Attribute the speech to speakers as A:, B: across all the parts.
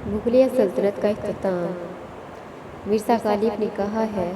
A: مغلیہ سلطنت کا اختتام۔ مرزا غالب نے کہا ہے،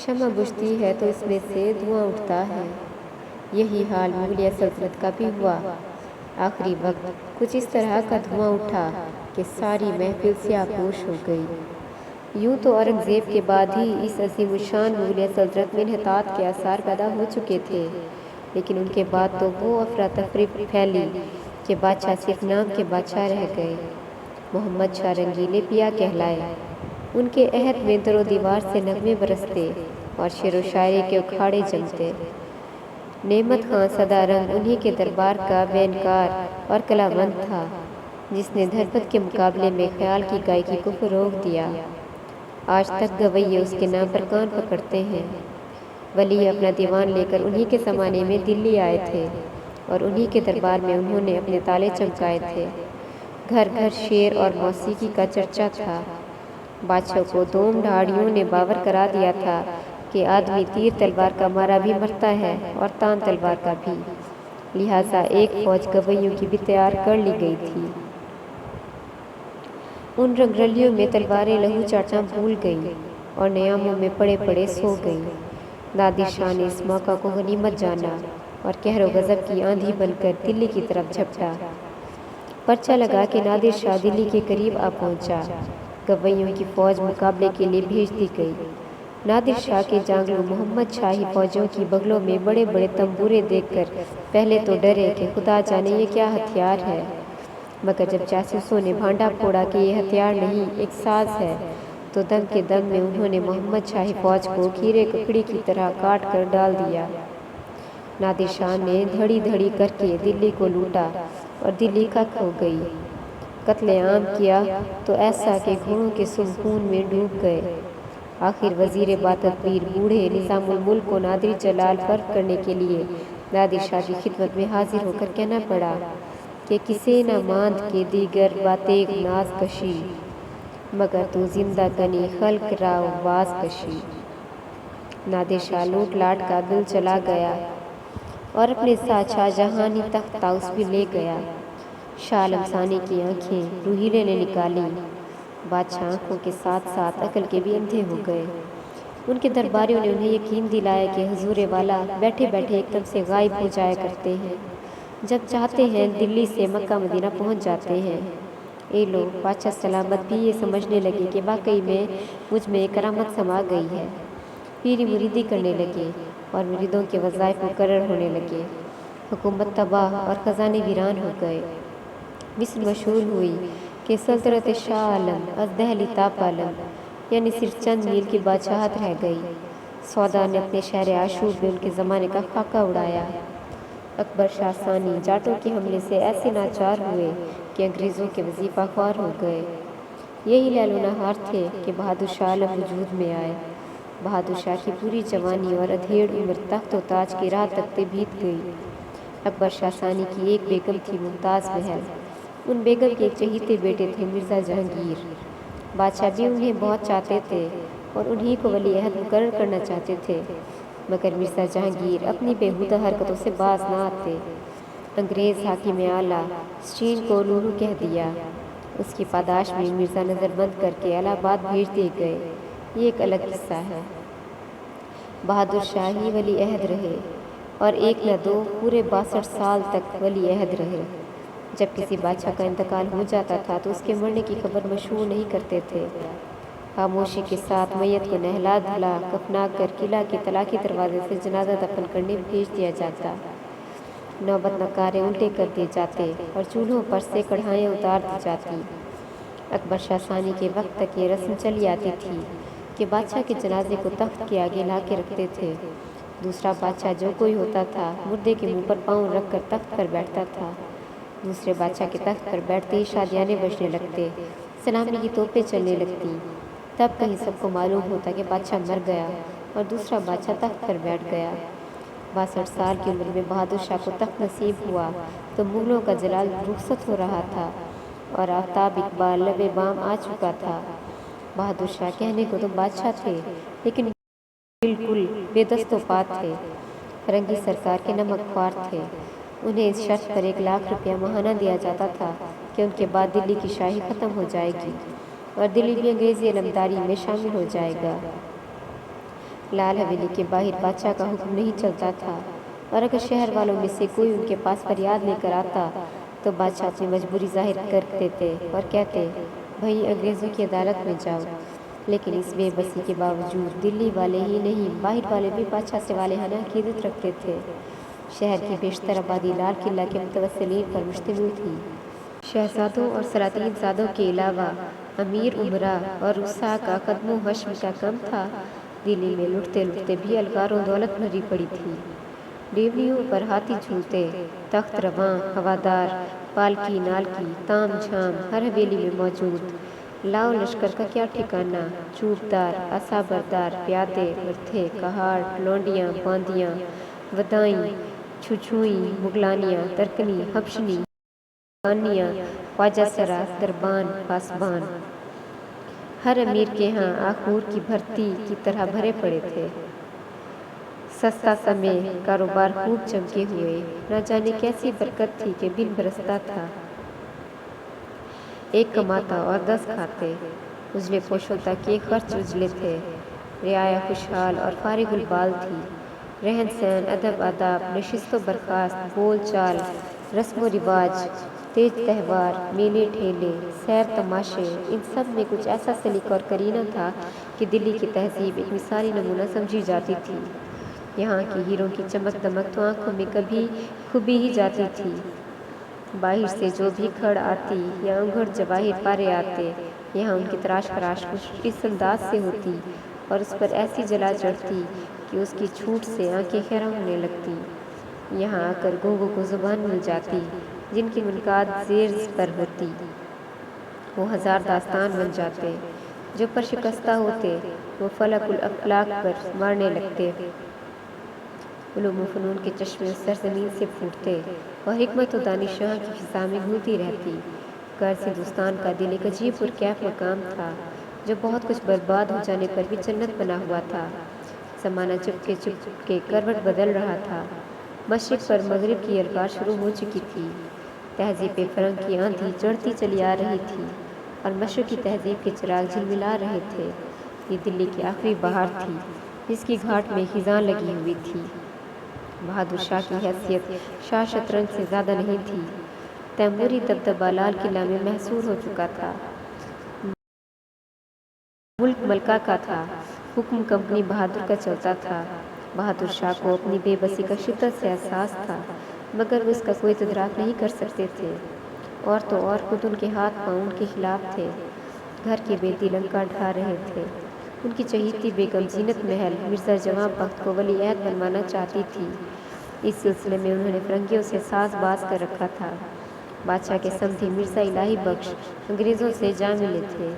A: شمع بجھتی ہے تو اس میں سے دھواں اٹھتا ہے۔ یہی حال مغلیہ سلطنت کا بھی ہوا۔ آخری وقت کچھ اس طرح کا دھواں اٹھا کہ ساری محفل سیاہ پوش ہو گئی۔ یوں تو اورنگزیب کے بعد ہی اس عظیم الشان مغلیہ سلطنت میں انحطاط کے آثار پیدا ہو چکے تھے، لیکن ان کے بعد تو وہ افراتفری پھیلی کہ بادشاہ صرف نام کے بادشاہ رہ گئے۔ محمد شاہ رنگیلے پیا کہلائے۔ ان کے عہد میں در و دیوار سے نغمے برستے اور شعر و شاعری کے اکھاڑے جمتے۔ نعمت خان سدا رنگ انہی کے دربار کا وینکار اور کلامند تھا، جس نے دھرپد کے مقابلے میں خیال کی گائیکی کو فروغ دیا۔ آج تک گویے اس کے نام پر کان پکڑتے ہیں۔ ولی اپنا دیوان لے کر انہی کے زمانے میں دلی آئے تھے اور انہی کے دربار میں انہوں نے اپنے تالے چمکائے تھے۔ گھر گھر شعر اور موسیقی کا چرچا تھا۔ بادشاہ کو دوم ڈھاڑیوں نے باور کرا دیا تھا کہ آدمی تیر تلوار کا مارا بھی مرتا ہے اور تان تلوار کا بھی، لہٰذا ایک فوج گویوں کی بھی تیار کر لی گئی تھی۔ ان رنگرلیوں میں تلواریں لہو چاٹنا بھول گئیں اور نیاموں میں پڑے پڑے سو گئیں۔ نادر شاہ نے اس موقع کو غنیمت جانا اور قہر و غضب کی آندھی بن کر دلی کی طرف جھپٹا۔ پرچہ لگا کے نادر شاہ دلی کے قریب آ پہنچا۔ گویوں کی فوج مقابلے کے لیے بھیج دی گئی۔ نادر شاہ کے جانگلو محمد شاہی فوجوں کی بغلوں میں بڑے بڑے تنبورے دیکھ کر پہلے تو ڈرے کہ خدا جانے یہ کیا ہتھیار ہے، مگر جب جاسوسوں نے بھانڈا پھوڑا کہ یہ ہتھیار نہیں ایک ساز ہے، تو دم کے دم میں انہوں نے محمد شاہی فوج کو کھیرے ککڑی کی طرح کاٹ کر ڈال دیا۔ نادر شاہ نے دھڑی دھڑی کر کے دلی کو لوٹا اور دلی خاک ہو گئی۔ قتل عام کیا تو ایسا کہ گھوڑوں کے سم خون میں ڈوب گئے۔ آخر وزیر باتدبیر بوڑھے نظام الملک کو نادر جلال فرق کرنے کے لیے نادر شاہ کی خدمت میں حاضر ہو کر کہنا پڑا کہ کسے نہ ماند کے دیگر باتیغ ناز کشی، مگر تو زندہ کنی خلق راو باز کشی۔ نادر شاہ لوٹ لاٹ کا دل چلا گیا اور اپنے ساتھ شاہ جہانی تخت طاؤس بھی لے گیا۔ شاہ عالم ثانی کی آنکھیں روحیلے نے نکالی۔ بادشاہ آنکھوں کے ساتھ ساتھ عقل کے بھی اندھے ہو گئے۔ ان کے درباریوں نے انہیں یقین دلایا کہ حضور والا بیٹھے بیٹھے ایک دم سے غائب ہو جایا کرتے ہیں، جب چاہتے ہیں دلی سے مکہ مدینہ پہنچ جاتے ہیں۔ اے لو، بادشاہ سلامت بھی یہ سمجھنے لگے کہ واقعی میں مجھ میں کرامت سما گئی ہے۔ پیری مریدی کرنے لگے اور مریدوں کے وظائف مقرر ہونے لگے۔ حکومت تباہ اور خزانے ویران ہو گئے۔ مصر مشہور ہوئی کہ سلطنت شاہ عالم از دہلی تا پالم، یعنی صرف چند میل کی بادشاہت رہ گئی۔ سودا نے اپنے شہر عاشور میں ان کے زمانے کا خاکہ اڑایا۔ اکبر شاہ ثانی جاٹوں کے حملے سے ایسے ناچار ہوئے کہ انگریزوں کے وظیفہ خوار ہو گئے۔ یہی لیل و نہار تھے کہ بہادر شاہ عالم وجود میں آئے۔ بہادر شاہ کی پوری جوانی اور ادھیڑ عمر تخت و تاج کی راہ تکتے بیت گئی۔ اکبر شاہ ثانی کی ایک بیگم تھی ممتاز محل۔ ان بیگم کے ایک چہیتے بیٹے تھے مرزا جہانگیر۔ بادشاہ بھی انہیں بہت چاہتے تھے اور انہی کو ولی عہد مقرر کرنا چاہتے تھے، مگر مرزا جہانگیر اپنی بیہودہ حرکتوں سے باز نہ آتے۔ انگریز حاکم اعلیٰ اسٹین کو لولو کہہ دیا۔ اس کی پاداش میں مرزا نظر بند کر کے الہ آباد بھیج دیے گئے۔ یہ ایک الگ قصہ ہے۔ بہادر شاہ ہی ولی عہد رہے اور ایک نہ دو پورے 62 سال تک ولی عہد رہے۔ جب کسی بادشاہ کا انتقال ہو جاتا تھا تو اس کے مرنے کی خبر مشہور نہیں کرتے تھے۔ خاموشی کے ساتھ میت کو نہلا دھلا کفنا کر قلعہ کے طلاقی دروازے سے جنازہ دفن کرنے بھیج دیا جاتا۔ نوبت نگارے الٹے کر دیے جاتے اور چولہوں پر سے کڑھائیاں اتار دی جاتی۔ اکبر شاہ ثانی کے وقت تک یہ رسم چلی آتی تھی کہ بادشاہ کے جنازے کو تخت کے آگے لا کے رکھتے تھے۔ دوسرا بادشاہ جو کوئی ہوتا تھا مردے کے منہ پر پاؤں رکھ کر تخت پر بیٹھتا تھا۔ دوسرے بادشاہ کے تخت پر بیٹھتے ہی شادیانے بجنے لگتے، سلامی کی توپیں چلنے لگتی۔ تب کہیں سب کو معلوم ہوتا کہ بادشاہ مر گیا اور دوسرا بادشاہ تخت پر بیٹھ گیا۔ 62 سال کی عمر میں بہادر شاہ کو تخت نصیب ہوا تو مغلوں کا جلال رخصت ہو رہا تھا اور آفتاب اقبال لب بام آ چکا تھا۔ بہادر شاہ کہنے کو تو بادشاہ تھے لیکن بالکل بے دست و پا تھے۔ فرنگی سرکار کے نمک خوار تھے۔ انہیں اس شرط پر 1 لاکھ روپیہ ماہانہ دیا جاتا تھا کہ ان کے بعد دلی کی شاہی ختم ہو جائے گی اور دلی بھی انگریزی علمداری میں شامل ہو جائے گا۔ لال حویلی کے باہر بادشاہ کا حکم نہیں چلتا تھا، اور اگر شہر والوں میں سے کوئی ان کے پاس فریاد لے کر آتا تو بادشاہ اپنی مجبوری ظاہر کر دیتے اور کہتے، بھئی انگریزوں کی عدالت میں جاؤ۔ لیکن اس بے بسی کے باوجود دلی والے ہی نہیں، باہر والے بھی بادشاہ سے والہانہ عقیدت رکھتے تھے۔ شہر کی بیشتر آبادی لال قلعہ کے متوسلین پر مشتمل تھی۔ شہزادوں اور سلاطین زادوں کے علاوہ امیر امراء اور رؤساء کا قدم و حشم کا کم تھا۔ دلی میں لٹتے لٹتے بھی الغار و دولت بھری پڑی تھی۔ ڈیوڑیوں پر ہاتھی جھولتے، تخت رواں، ہوادار، پالکی نالکی، تام جھام ہر حویلی میں موجود۔ لاؤ لشکر کا کیا ٹھکانہ، چوبدار، عصا بردار، پیادے، مرتھے، کہاڑ، لونڈیاں، باندیاں، ودائیں، چھچھوئیں، مغلانیاں، ترکنی، حبشنی، خانیاں، خواجہ سرا، دربان، پاسبان، ہر امیر کے ہاں آخور کی بھرتی کی طرح بھرے پڑے تھے۔ سستا سمے، کاروبار خوب چمکے ہوئے، نہ جانے کیسی برکت تھی کہ بن برستا تھا۔ ایک کماتا اور 10 کھاتے، اجلے پوشوں تک یہ خرچ اجلے تھے۔ رعایا خوشحال اور فارغ البال تھی۔ رہن سہن، ادب آداب، نشست و برخاست، بول چال، رسم و رواج، تیج تہوار، میلے ٹھیلے، سیر تماشے، ان سب میں کچھ ایسا سلیقہ اور کرینہ تھا کہ دلی کی تہذیب ایک مثالی نمونہ سمجھی جاتی تھی۔ یہاں کی ہیروں کی چمک دمک تو آنکھوں میں کبھی کھبی ہی جاتی تھی۔ باہر سے جو بھی کھڑ آتی یا انگھڑ جواہر پارے آتے، یہاں ان کی تراش خراش کچھ اس انداز سے ہوتی اور اس پر ایسی جلا چڑھتی کہ اس کی چھوٹ سے آنکھیں خیرہ ہونے لگتی۔ یہاں آ کر گونگوں کو زبان مل جاتی، جن کی منقاد زیر پر ہوتی، وہ ہزار داستان بن جاتے۔ جو پر شکستہ ہوتے وہ فلک الافلاک پر مارنے لگتے۔ علوم و فنون کے چشمے اس سرزمین سے پھوٹتے اور حکمت و دانش یہاں کی فضا میں گھلتی رہتی۔ غرض ہندوستان کا دل ایک عجیب پرکیف مقام تھا، جو بہت کچھ برباد ہو جانے پر بھی جنت بنا ہوا تھا۔ زمانہ چپ کے کروٹ بدل رہا تھا۔ مشرق پر مغرب کی الغار شروع ہو چکی تھی۔ تہذیب فرنگ کی آندھی چڑھتی چلی آ رہی تھی اور مشرقی تہذیب کے چراغ جھلملا رہے تھے۔ یہ دلی کی آخری بہار تھی، جس کی گھاٹ میں خزاں لگی ہوئی تھی۔ بہادر شاہ کی حیثیت شاہ شطرنج سے زیادہ نہیں تھی۔ تیموری دبدبہ لال قلعہ میں محصور ہو چکا تھا۔ ملک ملکہ کا تھا، حکم کمپنی بہادر کا چلتا تھا۔ بہادر شاہ کو اپنی بے بسی کا شدت سے احساس تھا، مگر وہ اس کا کوئی تدراک نہیں کر سکتے تھے۔ اور تو اور خود ان کے ہاتھ پاؤں ان کے خلاف تھے۔ گھر کے بیدی لنکا ڈھا رہے تھے۔ ان کی چہیتی بیگم زینت محل مرزا جواں بخت کو ولی عہد بنوانا چاہتی تھی۔ اس سلسلے میں انہوں نے فرنگیوں سے ساز باز کر رکھا تھا۔ بادشاہ کے سمدھی مرزا الہی بخش انگریزوں سے جا ملے تھے۔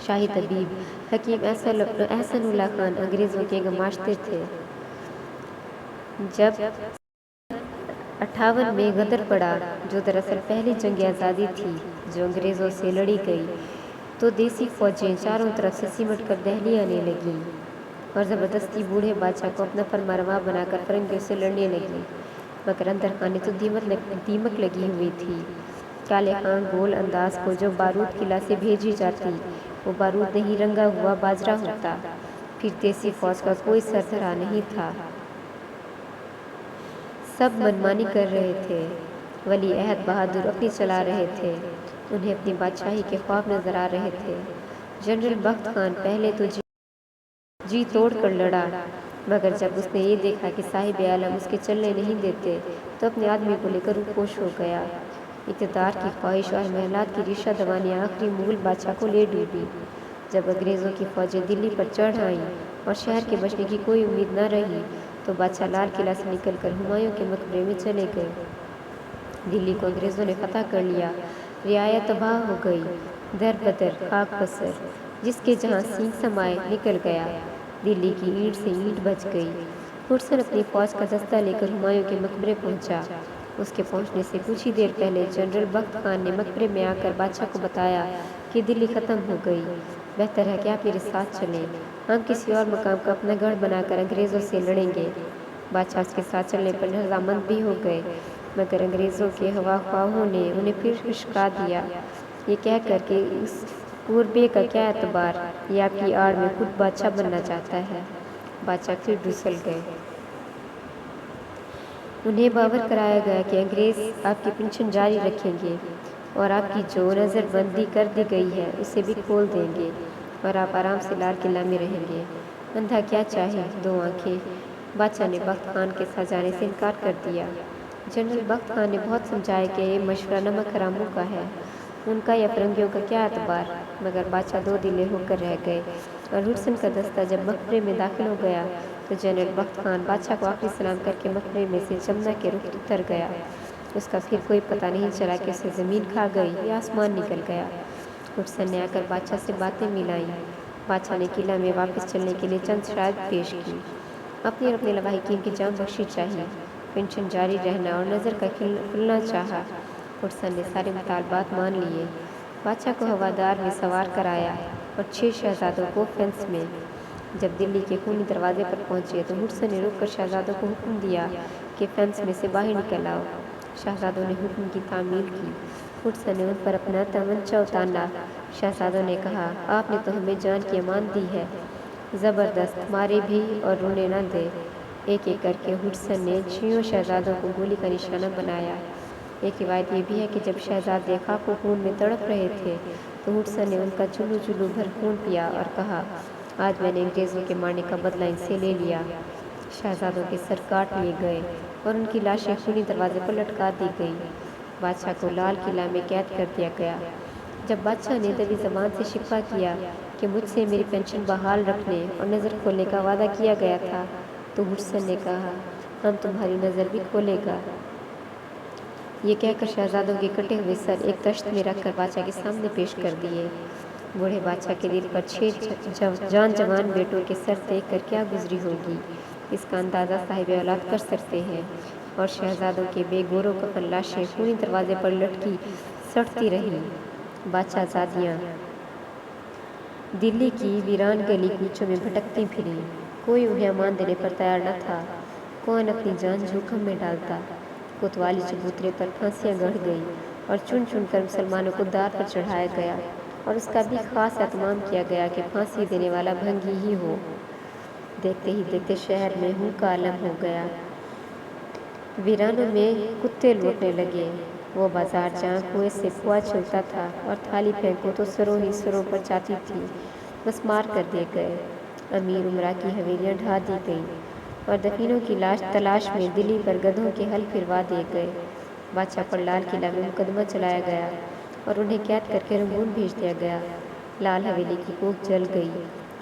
A: شاہی طبیب حکیم احسن اللہ خان انگریزوں کے گماشتے تھے۔ جب 58 میں غدر پڑا، جو دراصل پہلی جنگ آزادی تھی جو انگریزوں سے لڑی گئی، تو دیسی فوجیں چاروں طرف سے سمٹ کر دہلی آنے لگیں اور زبردستی بوڑھے بادشاہ کو اپنا فرمانروا بنا کر فرنگیوں سے لڑنے لگیں۔ مگر اندر خانے تو دیمک لگی ہوئی تھی۔ کالے خان گول انداز کو جو بارود قلعہ سے بھیجی جاتی، وہ بارود نہیں رنگا ہوا باجرہ ہوتا۔ پھر دیسی فوج کا کوئی سردھرا نہیں تھا۔ سب منمانی کر رہے تھے۔ ولی عہد بہادر اپنی چلا رہے تھے۔ انہیں اپنی بادشاہی کے خواب نظر آ رہے تھے۔ جنرل بخت خان پہلے تو جی توڑ کر لڑا، مگر جب اس نے یہ دیکھا کہ صاحب عالم اس کے چلنے نہیں دیتے تو اپنے آدمی کو لے کر روپوش ہو گیا۔ اقتدار کی خواہش اور محلات کی ریشہ دوانیاں آخری مغل بادشاہ کو لے ڈوبی۔ جب انگریزوں کی فوجیں دلی پر چڑھ آئیں اور شہر کے بچنے کی کوئی امید نہ رہی تو بادشاہ لال قلعہ سے نکل کر ہمایوں کے مقبرے میں چلے گئے۔ دلی کو انگریزوں نے فتح کر لیا۔ رعایا تباہ ہو گئی، در بدر، خاک بسر، جس کے جہاں سینگ سمائے نکل گیا۔ دلی کی اینٹ سے اینٹ بچ گئی۔ ہڈسن اپنی فوج کا دستہ لے کر ہمایوں کے مقبرے پہنچا۔ اس کے پہنچنے سے کچھ ہی دیر پہلے جنرل بخت خان نے مقبرے میں آ کر بادشاہ کو بتایا کہ دلی ختم ہو گئی، بہتر ہے کہ آپ میرے ساتھ چلیں، ہم کسی اور مقام کا اپنا گڑھ بنا کر انگریزوں سے لڑیں گے۔ بادشاہ اس کے ساتھ چلنے پر رضامند بھی ہو گئے، مگر انگریزوں کے ہوا خواہوں نے انہیں پھر خشکا دیا، یہ کہہ کر کہ اس قربے کا کیا اعتبار، یہ آپ کی آڑ میں خود بادشاہ بننا چاہتا ہے۔ بادشاہ پھر ڈھسل گئے۔ انہیں باور کرایا گیا کہ انگریز آپ کی پنشن جاری رکھیں گے اور آپ کی جو نظر بندی کر دی گئی ہے اسے بھی کھول دیں گے اور آپ آرام سے لال قلعہ میں رہیں گے۔ اندھا کیا چاہے، دو آنکھیں۔ بادشاہ نے بخت خان کے ساتھ جانے سے انکار کر دیا۔ جنرل بخت خان نے بہت سمجھایا کہ یہ مشورہ نمک حراموں کا ہے، ان کا یا فرنگیوں کا کیا اعتبار، مگر بادشاہ دو دلے ہو کر رہ گئے اور ہڈسن کا دستہ جب مقبرے میں داخل ہو گیا تو جنرل بخت خان بادشاہ کو آخری سلام کر کے مقبرے میں سے جمنا کے رخ اتر گیا۔ اس کا پھر کوئی پتہ نہیں چلا کہ اسے زمین کھا گئی یا آسمان نکل گیا۔ ہڈسن نے آ کر بادشاہ سے باتیں ملائیں۔ بادشاہ نے قلعہ میں واپس چلنے کے لیے چند شرائط پیش کی۔ اپنی اور اپنے لواحقین کی جان بخشی چاہیے، پنشن جاری رہنا اور نظر کا کھلنا چاہا۔ ہڈسن نے سارے مطالبات مان لیے۔ بادشاہ کو ہوادار میں سوار کرایا اور 6 شہزادوں کو فینس میں۔ جب دلی کے خونی دروازے پر پہنچے تو ہڈسن نے رک کر شہزادوں کو حکم دیا کہ فینس میں سے باہر نکل آؤ۔ شہزادوں نے حکم کی تعمیل کی۔ ہڈسن نے ان پر اپنا تمنچہ اتارا۔ شہزادوں نے کہا، آپ نے تو ہمیں جان کی امان دی ہے، زبردست، مارے بھی اور رونے نہ دے۔ ایک ایک کر کے ہڈسن نے 6 شہزادوں کو گولی کا نشانہ بنایا۔ ایک روایت یہ بھی ہے کہ جب شہزادے خاک و خون میں تڑپ رہے تھے تو ہڈسن نے ان کا چلو چلو بھر خون پیا اور کہا، آج میں نے انگریزوں کے مارنے کا بدلہ ان سے لے لیا۔ شہزادوں کے سر کاٹ لیے گئے اور ان کی لاشیں خونی دروازے پر لٹکا دی گئیں۔ بادشاہ کو لال قلعہ میں قید کر دیا گیا۔ جب بادشاہ نے دبی زبان سے شکوہ کیا کہ مجھ سے میری پنشن بحال رکھنے اور نظر کھولنے کا وعدہ کیا گیا تھا تو ہڈسن نے کہا، ہم تمہاری نظر بھی کھولے گا۔ یہ کہہ کر شہزادوں کے کٹے ہوئے سر ایک تشت میں رکھ کر بادشاہ کے سامنے پیش کر دیے۔ بوڑھے بادشاہ کے دل پر 6 جان جوان بیٹوں کے سر دیکھ کر کیا گزری ہوگی، اس کا اندازہ صاحب اولاد کر سکتے ہیں۔ اور شہزادوں کے بے گور و کفن لاشیں خونی دروازے پر لٹکی سڑتی رہیں۔ بادشاہ زادیاں دلی کی ویران گلی کوچوں میں بھٹکتی پھریں، کوئی انہیں امان دینے پر تیار نہ تھا، کون اپنی جان جوخم میں ڈالتا۔ کوتوالی چبوترے پر پھانسیاں گڑھ گئیں اور چن چن کر مسلمانوں کو دار پر چڑھایا گیا اور اس کا بھی خاص اہتمام کیا گیا کہ پھانسی دینے والا بھنگی ہی ہو۔ دیکھتے ہی دیکھتے شہر میں ہوں کا عالم ہو گیا۔ ویرانوں میں کتے لوٹنے لگے۔ وہ بازار جہاں کنویں سے کنواں چلتا تھا اور تھالی پھینکو تو سروں ہی سروں پر جاتی تھی، بس مار کر دیے گئے۔ امیر امرا کی حویلیاں ڈھا دی گئیں اور دفینوں کی تلاش میں دلی پر گدھوں کے حل پھروا دیے گئے۔ بادشاہ پر لال قلعہ میں مقدمہ چلایا گیا اور انہیں قید کر کے رنگون بھیج دیا گیا۔ لال حویلی کی کوکھ جل گئی،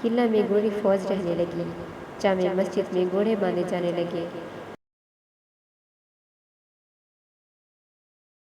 A: قلعہ میں گوڑھی فوج رہنے لگی، جامع مسجد میں گھوڑے باندھے جانے لگے۔